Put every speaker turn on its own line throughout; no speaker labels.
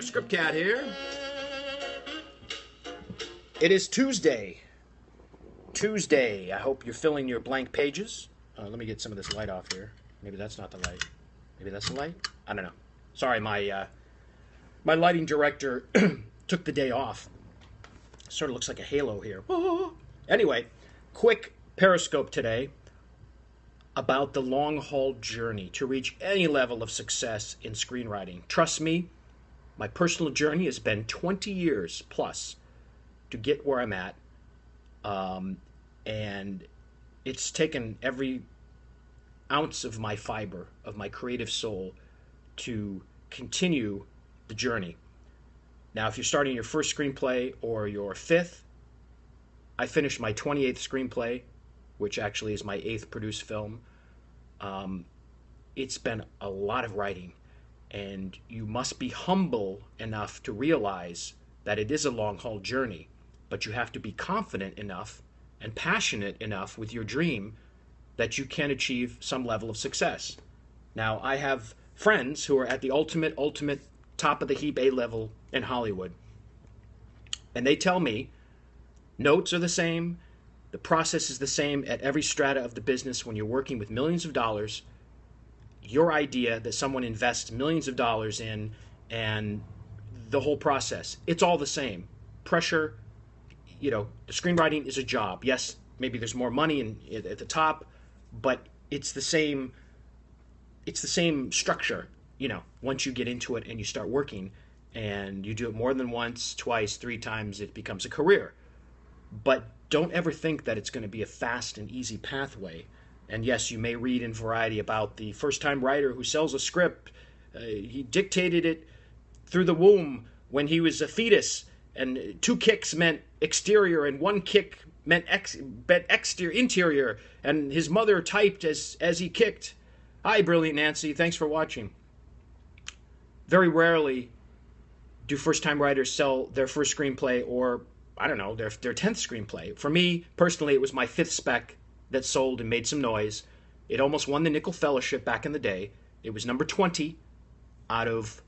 Scriptcat here. It is Tuesday. I hope you're filling your blank pages. Let me get some of this light off here. Maybe that's not the light. Maybe that's the light? I don't know. Sorry, my lighting director took the day off. Sort of looks like a halo here. Anyway, quick Periscope today about the long-haul journey to reach any level of success in screenwriting. Trust me, my personal journey has been 20 years plus to get where I'm at. And it's taken every ounce of my fiber, of my creative soul, to continue the journey. Now, if you're starting your first screenplay or your fifth, I finished my 28th screenplay, which actually is my 8th produced film. It's been a lot of writing, and you must be humble enough to realize that it is a long-haul journey, but you have to be confident enough and passionate enough with your dream that you can achieve some level of success. Now, I have friends who are at the ultimate top of the heap A-level in Hollywood, and they tell me notes are the same, the process is the same at every strata of the business. When you're working with millions of dollars, your idea that someone invests millions of dollars in, and the whole process, it's all the same. Pressure, the screenwriting is a job. Yes, maybe there's more money at the top, but it's the same structure, once you get into it and you start working and you do it more than once, twice, 3 times, it becomes a career. But don't ever think that it's going to be a fast and easy pathway. And yes, you may read in Variety about the first-time writer who sells a script. He dictated it through the womb when he was a fetus, and 2 kicks meant exterior and 1 kick meant interior, and his mother typed as he kicked. Hi, Brilliant Nancy. Thanks for watching. Very rarely do first-time writers sell their first screenplay or, I don't know, their 10th screenplay. For me, personally, it was my 5th spec that sold and made some noise. It almost won the Nickel Fellowship back in the day. It was number 20 out of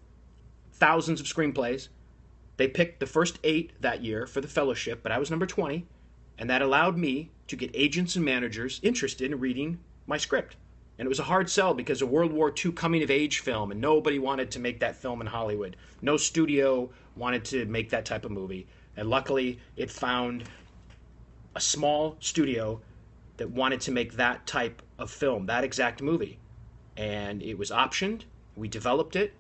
thousands of screenplays. They picked the first 8 that year for the fellowship, but I was number 20, and that allowed me to get agents and managers interested in reading my script. And it was a hard sell because a World War II coming-of-age film, and nobody wanted to make that film in Hollywood. No studio wanted to make that type of movie. And luckily, it found a small studio that wanted to make that type of film, that exact movie. And it was optioned, we developed it,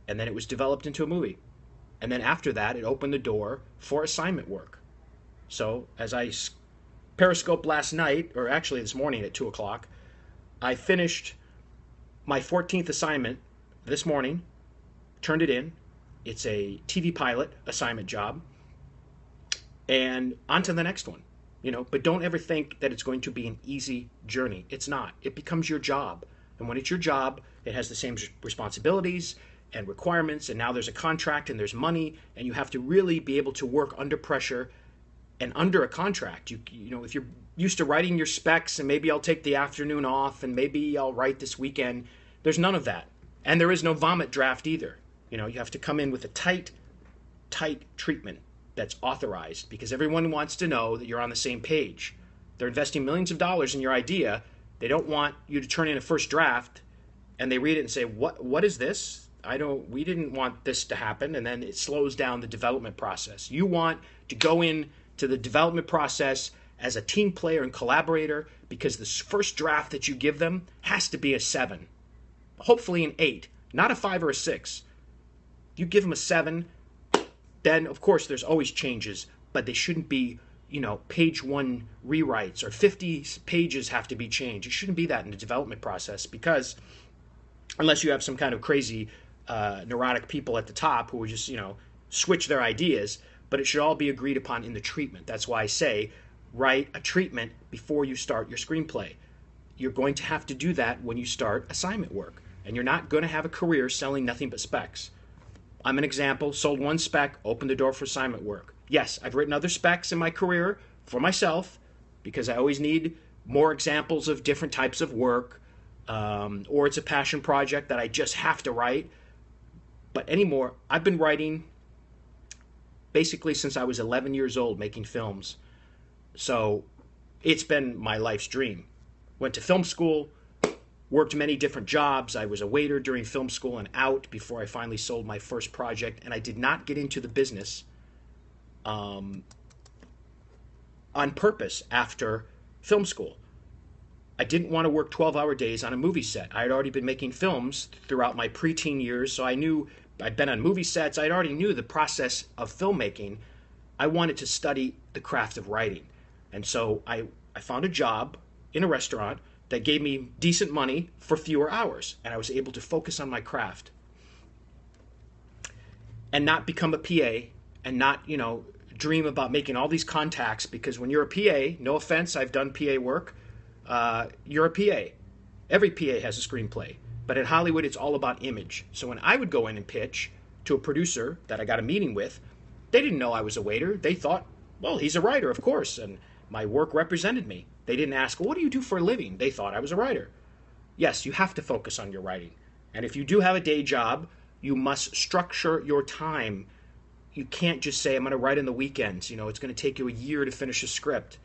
and then it was developed into a movie. And then after that, it opened the door for assignment work. So as I periscoped last night, or actually this morning at 2 o'clock, I finished my 14th assignment this morning, turned it in. It's a TV pilot assignment job. And on to the next one, But don't ever think that it's going to be an easy journey. It's not. It becomes your job. And when it's your job, it has the same responsibilities and requirements, and now there's a contract and there's money, and you have to really be able to work under pressure and under a contract. If you're used to writing your specs and maybe I'll take the afternoon off and maybe I'll write this weekend, there's none of that. And there is no vomit draft either. You have to come in with a tight treatment that's authorized, because everyone wants to know that you're on the same page. They're investing millions of dollars in your idea. They don't want you to turn in a first draft and they read it and say, what is this? We didn't want this to happen, and then it slows down the development process. You want to go in to the development process as a team player and collaborator, because the first draft that you give them has to be a 7, hopefully an 8, not a 5 or a 6. You give them a 7, then of course there's always changes, but they shouldn't be, page 1 rewrites or 50 pages have to be changed. It shouldn't be that in the development process, because unless you have some kind of crazy neurotic people at the top who would just, switch their ideas, but it should all be agreed upon in the treatment. That's why I say write a treatment before you start your screenplay. You're going to have to do that when you start assignment work, and you're not going to have a career selling nothing but specs. I'm an example, sold 1 spec, opened the door for assignment work. Yes, I've written other specs in my career for myself, because I always need more examples of different types of work, or it's a passion project that I just have to write. But anymore, I've been writing basically since I was 11 years old, making films. So it's been my life's dream. Went to film school, worked many different jobs. I was a waiter during film school and out before I finally sold my first project. And I did not get into the business on purpose after film school. I didn't want to work 12-hour days on a movie set. I had already been making films throughout my preteen years, so I knew I'd been on movie sets. I already knew the process of filmmaking. I wanted to study the craft of writing. And so I found a job in a restaurant that gave me decent money for fewer hours, and I was able to focus on my craft and not become a PA and not, dream about making all these contacts, because when you're a PA, no offense, I've done PA work, you're a PA. Every PA has a screenplay. But in Hollywood, it's all about image. So when I would go in and pitch to a producer that I got a meeting with, they didn't know I was a waiter. They thought, well, he's a writer, of course, and my work represented me. They didn't ask, well, what do you do for a living? They thought I was a writer. Yes, you have to focus on your writing. And if you do have a day job, you must structure your time. You can't just say, I'm going to write on the weekends. It's going to take you a year to finish a script.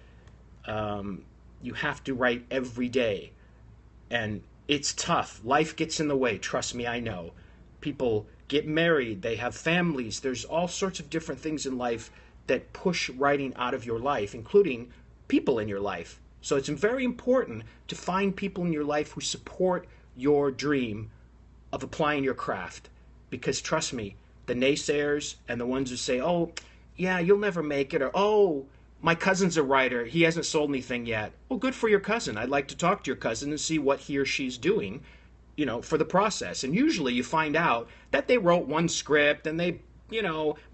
You have to write every day. And it's tough. Life gets in the way. Trust me, I know. People get married. They have families. There's all sorts of different things in life that push writing out of your life, including people in your life. So it's very important to find people in your life who support your dream of applying your craft. Because trust me, the naysayers and the ones who say, oh, yeah, you'll never make it, or, oh, my cousin's a writer, he hasn't sold anything yet. Well, good for your cousin. I'd like to talk to your cousin and see what he or she's doing, for the process. And usually you find out that they wrote one script and they,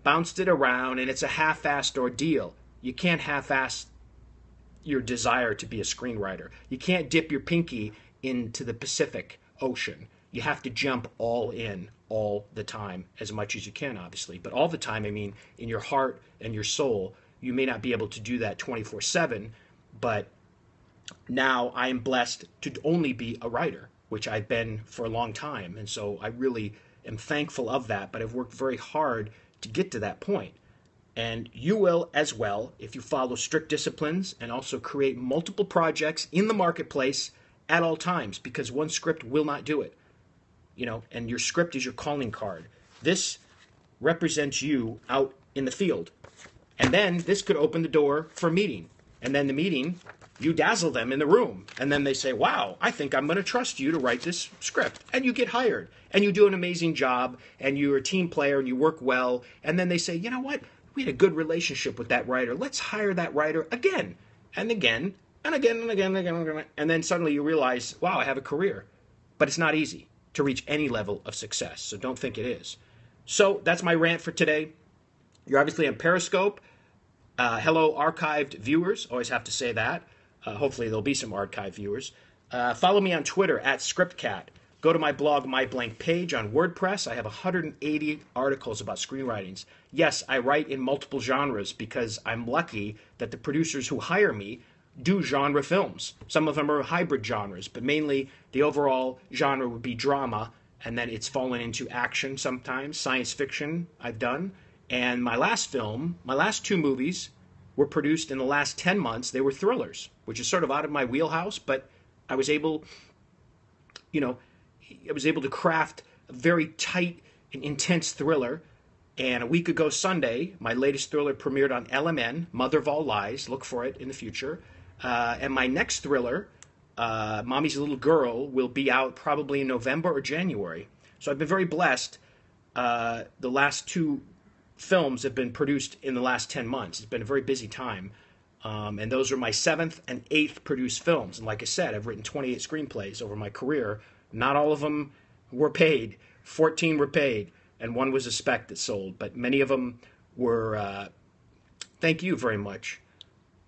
bounced it around, and it's a half-assed ordeal. You can't half-ass your desire to be a screenwriter. You can't dip your pinky into the Pacific Ocean. You have to jump all in all the time, as much as you can, obviously. But all the time, I mean, in your heart and your soul. You may not be able to do that 24/7, but now I am blessed to only be a writer, which I've been for a long time. And so I really am thankful of that, but I've worked very hard to get to that point. And you will as well if you follow strict disciplines and also create multiple projects in the marketplace at all times, because one script will not do it. And your script is your calling card. This represents you out in the field. And then this could open the door for a meeting. And then the meeting, you dazzle them in the room. And then they say, wow, I think I'm going to trust you to write this script. And you get hired. And you do an amazing job. And you're a team player and you work well. And then they say, you know what? We had a good relationship with that writer. Let's hire that writer again and again and again and again and again and again. And then suddenly you realize, wow, I have a career. But it's not easy to reach any level of success. So don't think it is. So that's my rant for today. You're obviously on Periscope. Hello, archived viewers. Always have to say that. Hopefully there'll be some archived viewers. Follow me on Twitter at Scriptcat. Go to my blog, My Blank Page on WordPress. I have 180 articles about screenwritings. Yes, I write in multiple genres because I'm lucky that the producers who hire me do genre films. Some of them are hybrid genres, but mainly the overall genre would be drama, and then it's fallen into action sometimes, science fiction I've done. And my last two movies were produced in the last 10 months. They were thrillers, which is sort of out of my wheelhouse, but I was able to craft a very tight and intense thriller. And a week ago Sunday, my latest thriller premiered on LMN, Mother of All Lies. Look for it in the future. And my next thriller, Mommy's Little Girl, will be out probably in November or January. So I've been very blessed. The last two films have been produced in the last 10 months. It's been a very busy time. And those are my 7th and 8th produced films. And like I said, I've written 28 screenplays over my career. Not all of them were paid. 14 were paid. And one was a spec that sold. But many of them were, thank you very much.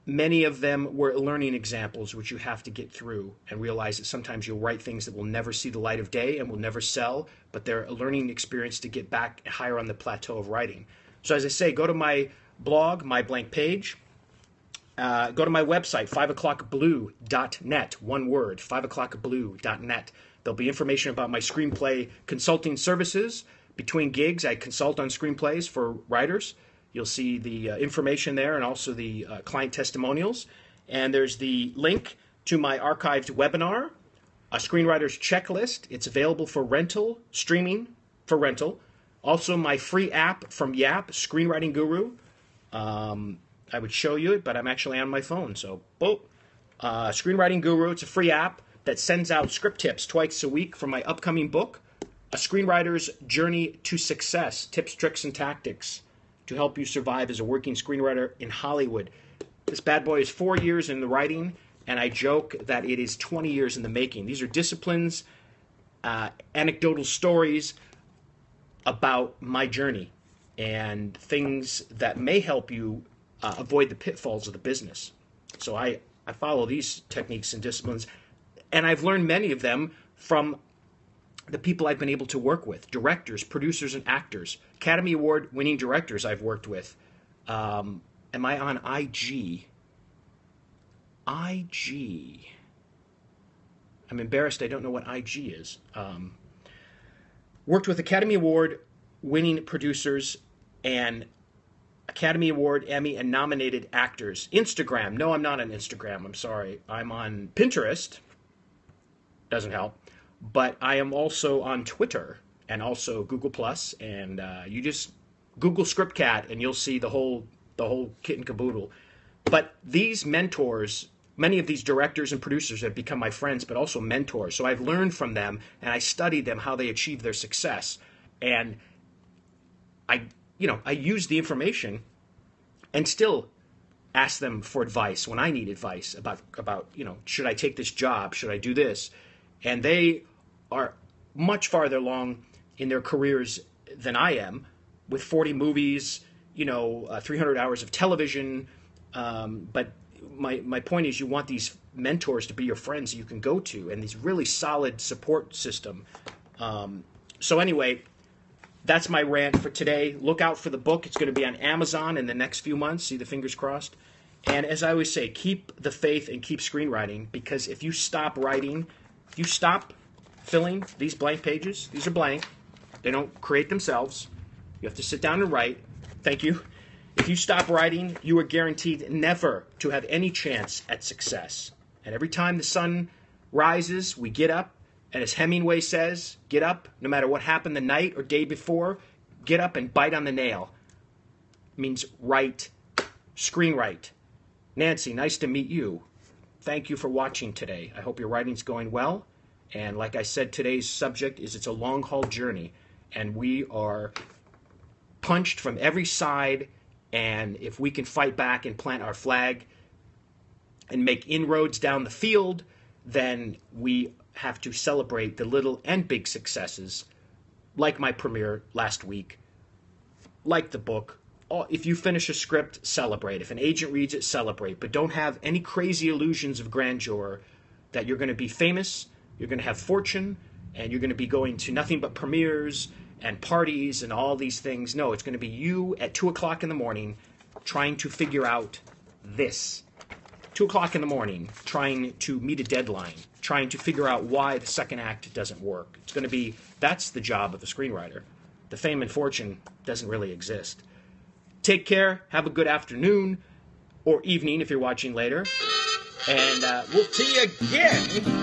Many of them were learning examples which you have to get through and realize that sometimes you'll write things that will never see the light of day and will never sell, but they're a learning experience to get back higher on the plateau of writing. So as I say, go to my blog, My Blank Page. Go to my website, 5o'clockblue.net, one word, 5o'clockblue.net. There'll be information about my screenplay consulting services, between gigs, I consult on screenplays for writers. You'll see the information there and also the client testimonials. And there's the link to my archived webinar, a screenwriter's checklist. It's available for rental, streaming for rental. Also, my free app from Yap, Screenwriting Guru. I would show you it, but I'm actually on my phone. So, Screenwriting Guru. It's a free app that sends out script tips twice a week for my upcoming book, A Screenwriter's Journey to Success, Tips, Tricks, and Tactics to help you survive as a working screenwriter in Hollywood. This bad boy is 4 years in the writing, and I joke that it is 20 years in the making. These are disciplines, anecdotal stories about my journey and things that may help you avoid the pitfalls of the business. So I follow these techniques and disciplines, and I've learned many of them from the people I've been able to work with, directors, producers, and actors, Academy Award winning directors I've worked with. Am I on IG? IG. I'm embarrassed I don't know what IG is. Worked with Academy Award winning producers and Academy Award, Emmy, and nominated actors. Instagram. No, I'm not on Instagram. I'm sorry. I'm on Pinterest. Doesn't help. But I am also on Twitter and also Google Plus. And you just Google Scriptcat and you'll see the whole kit and caboodle. But these mentors, many of these directors and producers have become my friends, but also mentors. So I've learned from them and I studied them, how they achieve their success. And I use the information and still ask them for advice when I need advice about should I take this job? Should I do this? And they are much farther along in their careers than I am, with 40 movies, 300 hours of television. But my point is, you want these mentors to be your friends you can go to, and these really solid support system. So anyway, that's my rant for today. Look out for the book. It's going to be on Amazon in the next few months. See the fingers crossed. And as I always say, keep the faith and keep screenwriting, because if you stop writing, if you stop filling these blank pages, these are blank. They don't create themselves. You have to sit down and write. Thank you. If you stop writing, you are guaranteed never to have any chance at success. And every time the sun rises, we get up. And as Hemingway says, get up, no matter what happened the night or day before, get up and bite on the nail. It means write, screenwrite. Nancy, nice to meet you. Thank you for watching today. I hope your writing's going well. And like I said, today's subject is it's a long-haul journey. And we are punched from every side. And if we can fight back and plant our flag and make inroads down the field, then we have to celebrate the little and big successes, like my premiere last week, like the book. If you finish a script, celebrate. If an agent reads it, celebrate. But don't have any crazy illusions of grandeur that you're going to be famous, you're going to have fortune, and you're going to be going to nothing but premieres and parties and all these things. No, it's going to be you at 2 o'clock in the morning trying to figure out this. 2 o'clock in the morning, trying to meet a deadline, trying to figure out why the second act doesn't work. It's going to be, that's the job of a screenwriter. The fame and fortune doesn't really exist. Take care, have a good afternoon, or evening if you're watching later, and we'll see you again.